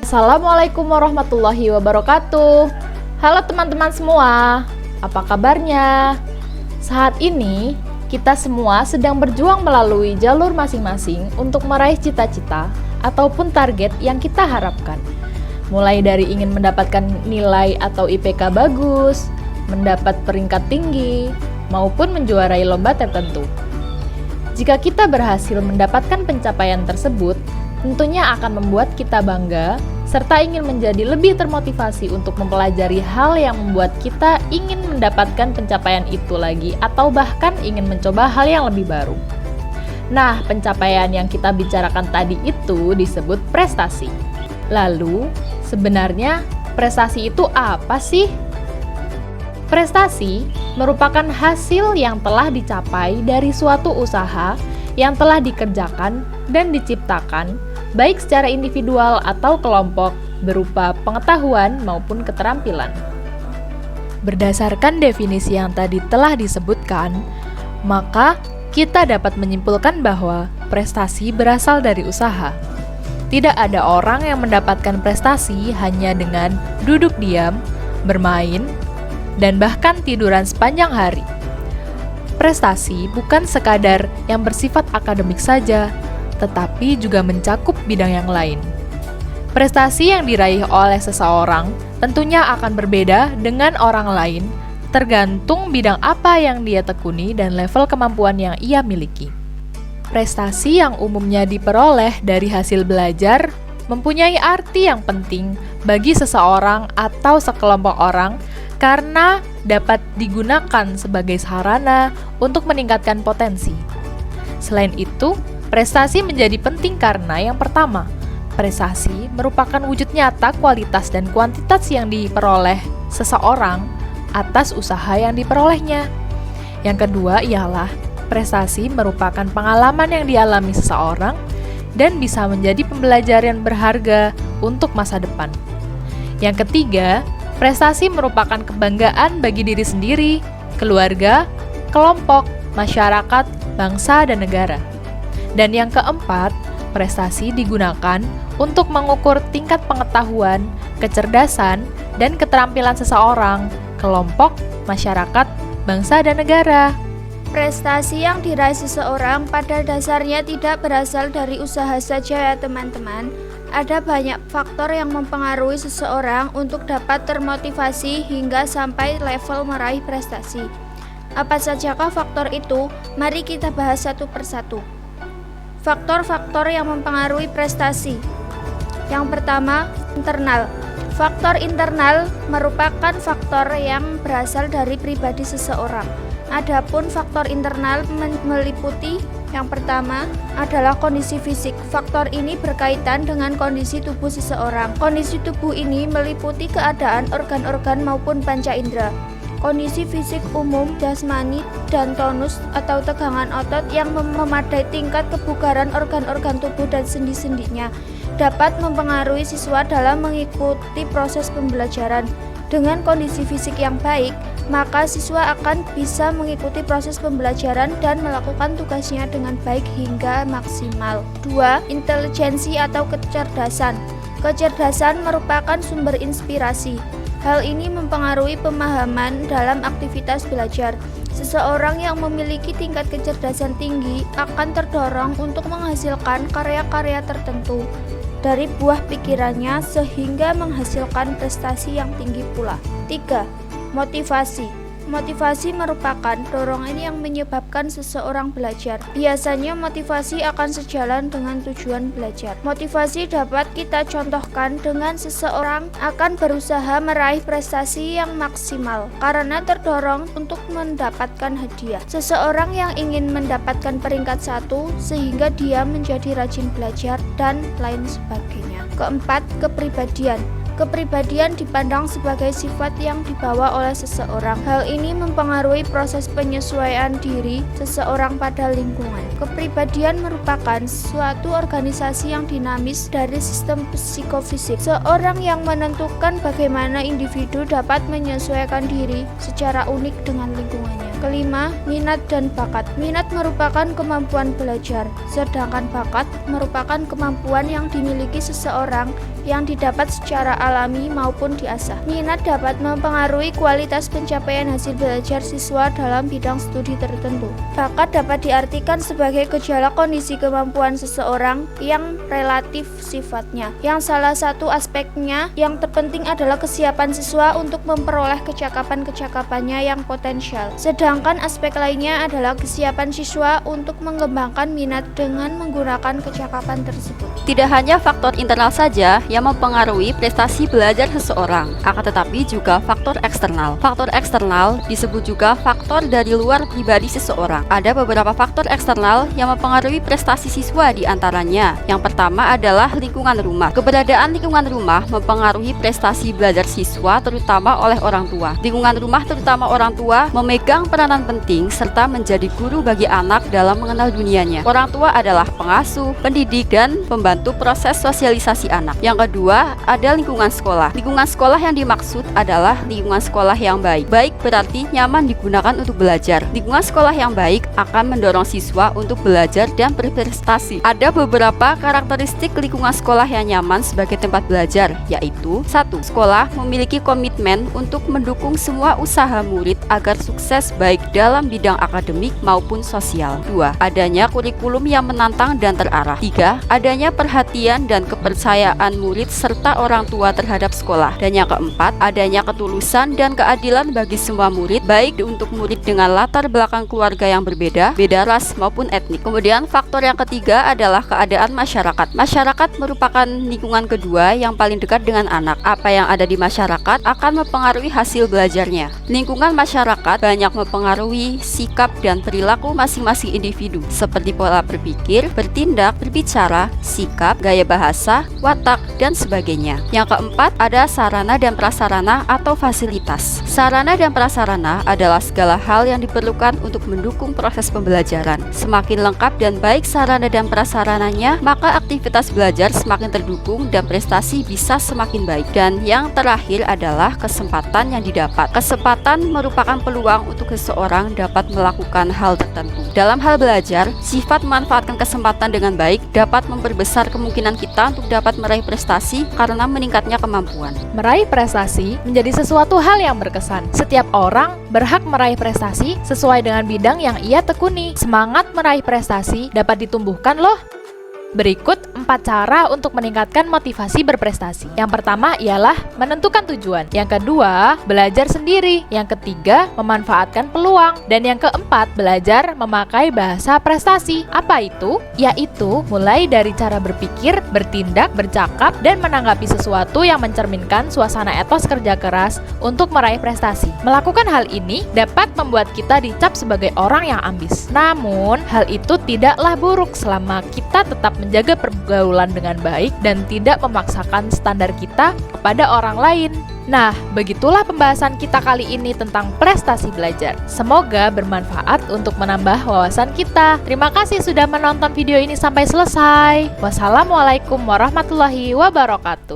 Assalamualaikum warahmatullahi wabarakatuh. Halo teman-teman semua, apa kabarnya? Saat ini, kita semua sedang berjuang melalui jalur masing-masing untuk meraih cita-cita ataupun target yang kita harapkan. Mulai dari ingin mendapatkan nilai atau IPK bagus, mendapat peringkat tinggi, maupun menjuarai lomba tertentu. Jika kita berhasil mendapatkan pencapaian tersebut, tentunya akan membuat kita bangga, serta ingin menjadi lebih termotivasi untuk mempelajari hal yang membuat kita ingin mendapatkan pencapaian itu lagi, atau bahkan ingin mencoba hal yang lebih baru. Nah, pencapaian yang kita bicarakan tadi itu disebut prestasi. Lalu, sebenarnya prestasi itu apa sih? Prestasi merupakan hasil yang telah dicapai dari suatu usaha yang telah dikerjakan dan diciptakan, baik secara individual atau kelompok, berupa pengetahuan maupun keterampilan. Berdasarkan definisi yang tadi telah disebutkan, maka kita dapat menyimpulkan bahwa prestasi berasal dari usaha. Tidak ada orang yang mendapatkan prestasi hanya dengan duduk diam, bermain, dan bahkan tiduran sepanjang hari. Prestasi bukan sekadar yang bersifat akademik saja, tetapi juga mencakup bidang yang lain. Prestasi yang diraih oleh seseorang tentunya akan berbeda dengan orang lain, tergantung bidang apa yang dia tekuni dan level kemampuan yang ia miliki. Prestasi yang umumnya diperoleh dari hasil belajar mempunyai arti yang penting bagi seseorang atau sekelompok orang karena dapat digunakan sebagai sarana untuk meningkatkan potensi. Selain itu, prestasi menjadi penting karena yang pertama, prestasi merupakan wujud nyata kualitas dan kuantitas yang diperoleh seseorang atas usaha yang diperolehnya. Yang kedua ialah prestasi merupakan pengalaman yang dialami seseorang dan bisa menjadi pembelajaran berharga untuk masa depan. Yang ketiga, prestasi merupakan kebanggaan bagi diri sendiri, keluarga, kelompok, masyarakat, bangsa, dan negara. Dan yang keempat, prestasi digunakan untuk mengukur tingkat pengetahuan, kecerdasan, dan keterampilan seseorang, kelompok, masyarakat, bangsa, dan negara. Prestasi yang diraih seseorang pada dasarnya tidak berasal dari usaha saja ya teman-teman. Ada banyak faktor yang mempengaruhi seseorang untuk dapat termotivasi hingga sampai level meraih prestasi. Apa sajakah faktor itu? Mari kita bahas satu persatu. Faktor-faktor yang mempengaruhi prestasi. Yang pertama, internal. Faktor internal merupakan faktor yang berasal dari pribadi seseorang. Adapun faktor internal meliputi yang pertama adalah kondisi fisik. Faktor ini berkaitan dengan kondisi tubuh seseorang. Kondisi tubuh ini meliputi keadaan organ-organ maupun panca indera. Kondisi fisik umum, jasmani, dan tonus atau tegangan otot yang memadai tingkat kebugaran organ-organ tubuh dan sendi-sendinya dapat mempengaruhi siswa dalam mengikuti proses pembelajaran. Dengan kondisi fisik yang baik, maka siswa akan bisa mengikuti proses pembelajaran dan melakukan tugasnya dengan baik hingga maksimal. 2. Intelijensi atau kecerdasan. Kecerdasan merupakan sumber inspirasi. Hal ini mempengaruhi pemahaman dalam aktivitas belajar. Seseorang yang memiliki tingkat kecerdasan tinggi akan terdorong untuk menghasilkan karya-karya tertentu dari buah pikirannya sehingga menghasilkan prestasi yang tinggi pula. 3. Motivasi. Motivasi merupakan dorongan yang menyebabkan seseorang belajar. Biasanya motivasi akan sejalan dengan tujuan belajar. Motivasi dapat kita contohkan dengan seseorang akan berusaha meraih prestasi yang maksimal karena terdorong untuk mendapatkan hadiah. Seseorang yang ingin mendapatkan peringkat 1 sehingga dia menjadi rajin belajar dan lain sebagainya. Keempat, kepribadian. Kepribadian dipandang sebagai sifat yang dibawa oleh seseorang. Hal ini mempengaruhi proses penyesuaian diri seseorang pada lingkungan. Kepribadian merupakan suatu organisasi yang dinamis dari sistem psikofisik. Seorang yang menentukan bagaimana individu dapat menyesuaikan diri secara unik dengan lingkungannya. Kelima, minat dan bakat. Minat merupakan kemampuan belajar, sedangkan bakat merupakan kemampuan yang dimiliki seseorang yang didapat secara alami maupun diasah. Minat dapat mempengaruhi kualitas pencapaian hasil belajar siswa dalam bidang studi tertentu. Bakat dapat diartikan sebagai gejala kondisi kemampuan seseorang yang relatif sifatnya, yang salah satu aspeknya yang terpenting adalah kesiapan siswa untuk memperoleh kecakapan-kecakapannya yang potensial. Sedangkan aspek lainnya adalah kesiapan siswa untuk mengembangkan minat dengan menggunakan kecakapan tersebut. Tidak hanya faktor internal saja yang mempengaruhi prestasi belajar seseorang, akan tetapi juga faktor eksternal. Faktor eksternal disebut juga faktor dari luar pribadi seseorang. Ada beberapa faktor eksternal yang mempengaruhi prestasi siswa di antaranya. Yang pertama adalah lingkungan rumah. Keberadaan lingkungan rumah mempengaruhi prestasi belajar siswa terutama oleh orang tua. Lingkungan rumah terutama orang tua memegang peranan penting serta menjadi guru bagi anak dalam mengenal dunianya. Orang tua adalah pengasuh, pendidik, dan pembantu proses sosialisasi anak. Yang kedua, ada lingkungan sekolah. Lingkungan sekolah yang dimaksud adalah lingkungan sekolah yang baik. Baik berarti nyaman digunakan untuk belajar. Lingkungan sekolah yang baik akan mendorong siswa untuk belajar dan berprestasi. Ada beberapa karakteristik lingkungan sekolah yang nyaman sebagai tempat belajar, yaitu 1. Sekolah memiliki komitmen untuk mendukung semua usaha murid agar sukses baik dalam bidang akademik maupun sosial. 2. Adanya kurikulum yang menantang dan terarah. 3. Adanya perhatian dan kepercayaan murid serta orang tua terhadap sekolah. Dan yang keempat, adanya ketulusan dan keadilan bagi semua murid, baik untuk murid dengan latar belakang keluarga yang berbeda, beda ras maupun etnik. Kemudian faktor yang ketiga adalah keadaan masyarakat. Masyarakat merupakan lingkungan kedua yang paling dekat dengan anak. Apa yang ada di masyarakat akan mempengaruhi hasil belajarnya. Lingkungan masyarakat banyak mempengaruhi sikap dan perilaku masing-masing individu, seperti pola berpikir, bertindak, berbicara, sikap, gaya bahasa, watak, dan sebagainya. Yang keempat, ada sarana dan prasarana atau fasilitas. Sarana dan prasarana adalah segala hal yang diperlukan untuk mendukung proses pembelajaran. Semakin lengkap dan baik sarana dan prasarananya, maka aktivitas belajar semakin terdukung dan prestasi bisa semakin baik. Dan yang terakhir adalah kesempatan yang didapat. Kesempatan merupakan peluang untuk seseorang dapat melakukan hal tertentu. Dalam hal belajar, sifat memanfaatkan kesempatan dengan baik dapat memperbesar kemungkinan kita untuk dapat meraih prestasi karena meningkatnya kemampuan. Meraih prestasi menjadi sesuatu hal yang berkesan. Setiap orang berhak meraih prestasi sesuai dengan bidang yang ia tekuni. Semangat meraih prestasi dapat ditumbuhkan loh. Berikut 4 cara untuk meningkatkan motivasi berprestasi. Yang pertama ialah menentukan tujuan. Yang kedua, belajar sendiri. Yang ketiga, memanfaatkan peluang. Dan yang keempat, belajar memakai bahasa prestasi. Apa itu? Yaitu mulai dari cara berpikir, bertindak, bercakap, dan menanggapi sesuatu yang mencerminkan suasana etos kerja keras untuk meraih prestasi. Melakukan hal ini dapat membuat kita dicap sebagai orang yang ambis. Namun, hal itu tidaklah buruk selama kita tetap menjaga pergaulan dengan baik dan tidak memaksakan standar kita kepada orang lain. Nah, begitulah pembahasan kita kali ini tentang prestasi belajar. Semoga bermanfaat untuk menambah wawasan kita. Terima kasih sudah menonton video ini sampai selesai. Wassalamualaikum warahmatullahi wabarakatuh.